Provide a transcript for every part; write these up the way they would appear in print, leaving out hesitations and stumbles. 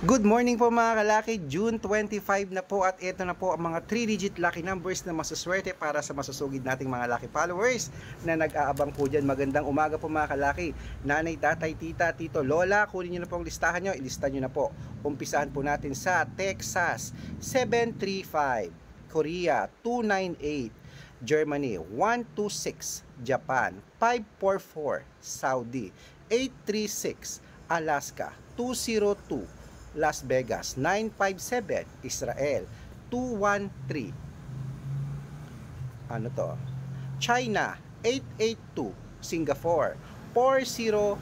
Good morning po mga kalaki, June 25 na po at ito na po ang mga 3-digit lucky numbers na masuswerte para sa masusugid nating mga lucky followers na nag-aabang po dyan. Magandang umaga po mga kalaki, nanay, tatay, tita, tito, lola, kunin nyo na po ang listahan nyo, ilista nyo na po. Umpisahan po natin sa Texas 735, Korea 298, Germany 126, Japan 544, Saudi 836, Alaska 202, Las Vegas 957, Israel 213, ano to, China 882, Singapore 401,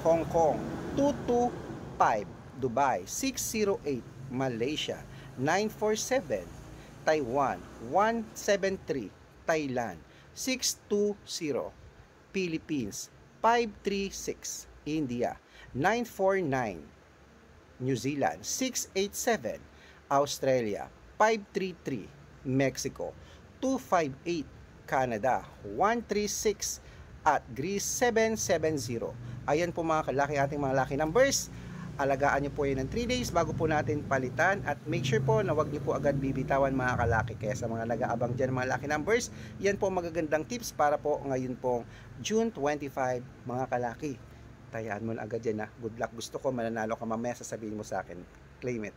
Hong Kong 225, Dubai 608, Malaysia 947, Taiwan 173, Thailand 620, Philippines 536, India 949, New Zealand 687, Australia 533, Mexico 258, Canada 136, at Greece 770. Ayan po mga kalaki ating mga lucky numbers. Alagaan nyo po yan ng 3 days bago po natin palitan, at make sure po na wag nyo po agad bibitawan mga kalaki. Kaya sa mga nag-aabang dyan mga lucky numbers, yan po magagandang tips para po ngayon pong June 25 mga kalaki. Tayaan mo na agad yan ha. Good luck. Gusto ko mananalo ka mamaya, sasabihin mo sa akin. Claim it.